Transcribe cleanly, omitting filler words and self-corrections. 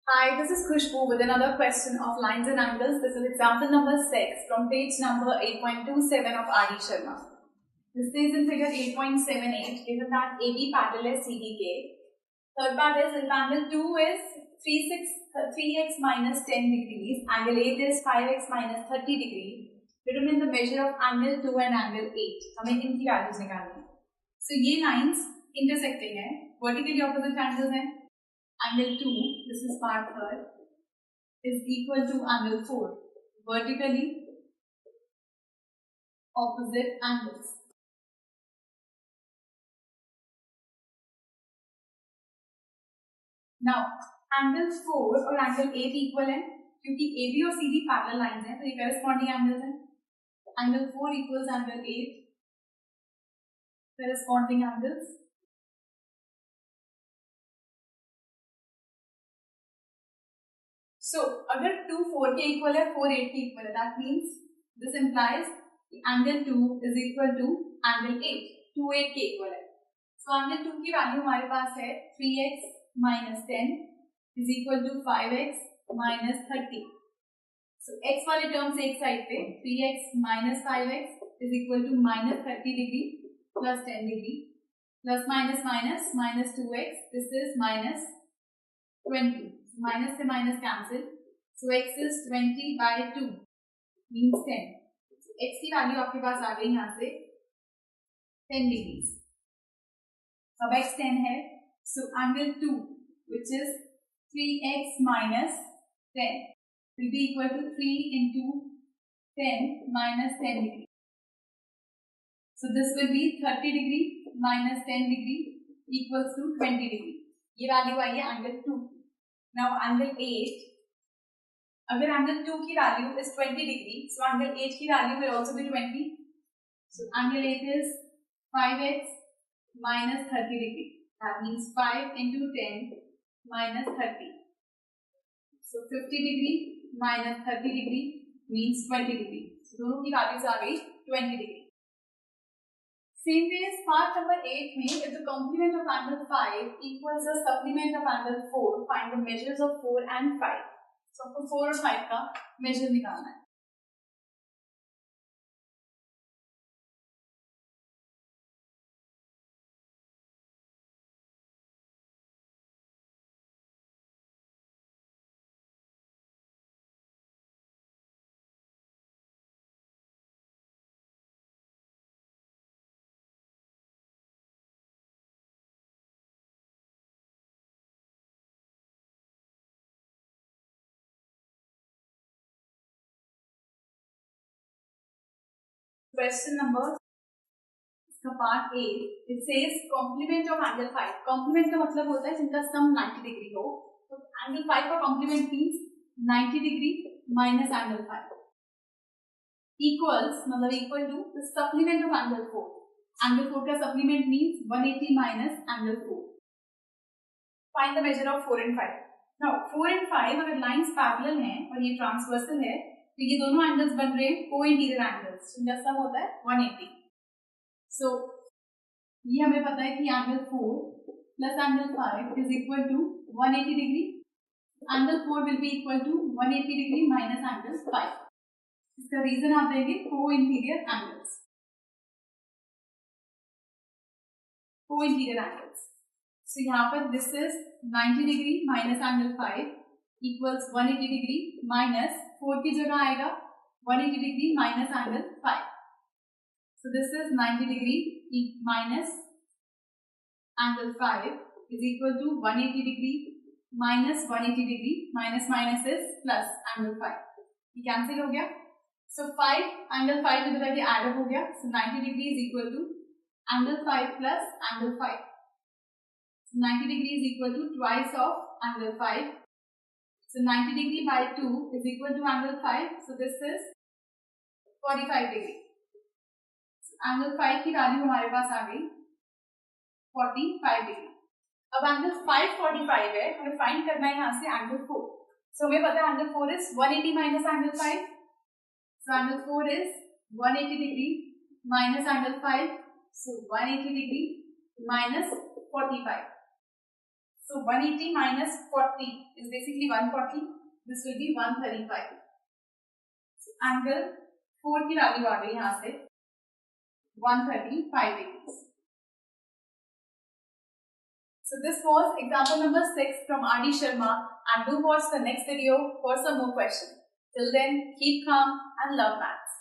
Hi, this is Khushbu with another question of lines and angles. This is example number 6 from page number 8.27 of R.D. Sharma. This is in figure 8.78, given that AB parallel is CDK. Third part is if angle 2 is 3x minus 10 degrees, angle 8 is 5x minus 30 degrees. Determine the measure of angle 2 and angle 8. हमें इनकी values निकालनी है. So ये lines intersecting है, vertically opposite angles हैं. Angle 2, this is part third, is equal to angle 4, vertically opposite angles. Now, angle 4 और angle 8 equal है, क्योंकि AB और CD parallel lines हैं, तो ये corresponding angles हैं. Angle 4 equals angle 8, corresponding angles. So, अगर 2 4 के equal है, 4 8 के equal है, that means this implies angle 2 is equal to angle 8, 2 8 के equal है. So, angle 2 की value हमारे पास है 3x minus 10 is equal to 5x minus 30. So, x वाले terms एक side पे 3x minus 5x is equal to minus 30 degree plus 10 degree plus minus minus minus 2x, this is minus 20. Minus से minus cancel. So x is 20 by 2 means 10. So x की value आपके पास आ गई यहाँ से 10 degrees. अब x 10 है. So angle 2 which is 3x minus 10 will be equal to 3 into 10 minus 10 degree. So this will be 30 degree minus 10 degree equals to 20 degree. ये value आई है angle 2. Now angle 8, अगर angle 2 की value is 20 degree, so angle 8 की value will also be 20. So angle 8 is 5x minus 30 degree. That means 5 into 10 minus 30. So 50 degree minus 30 degree means 20 degree. So दोनों की values आ गई 20 degree. Same way as part number 8 में, if the complement of angle 5 equals the supplement of angle 4, find the measures of 4 and 5. So आपको 4 और 5 का measure निकालना है. Question number इसका part A, it says complement of angle 5. Complement का मतलब होता है जिनका sum 90 degree हो. तो angle 5 का complement means 90 degree minus angle 5 equals मतलब equal to the supplement of angle 4. Angle 4 का supplement means 180 minus angle 4. Find the measure of 4 and 5. Now 4 and 5 अगर lines parallel हैं और ये transversal है, तो ये दोनों angles बन रहे हैं co-interior angles. जिनका sum होता है 180. So ये हमें पता है कि angle 4 plus angle 5 is equal to 180 degree. Angle 4 will be equal to 180 degree minus angle 5. इसका रीजन आप देंगे co-interior angles. Co-interior angles. So यहाँ पर this is 90 degree minus angle 5 equals 180 degree minus 4 की जगह आएगा 180 degree minus angle 5. So this is 90 degree minus angle 5 is equal to 180 degree minus 180 degree minus minus is plus angle 5. ये cancel हो गया. So 5 angle 5 की तरह के add up हो गया. So 90 degree is equal to angle 5 plus angle 5. So 90 degree is equal to twice of angle 5. So 90 degree by 2 is equal to angle 5. So this is 45 degree. So angle 5 की value हमारे पास आ गई 45 degree. अब angle 545 है, हमें find करना है यहाँ से एंगल 4. सो हमें पता है angle 4 is 180 minus angle 5. So angle 4 is 180 degree minus angle 5. So 180 degree minus 45. So 180 minus 40 is basically 140. This will be 135. So angle 4 की वैल्यू आ गई यहाँ से 135 degrees. So this was example number 6 from R.D. Sharma, and do watch the next video for some more questions. Till then, keep calm and love maths.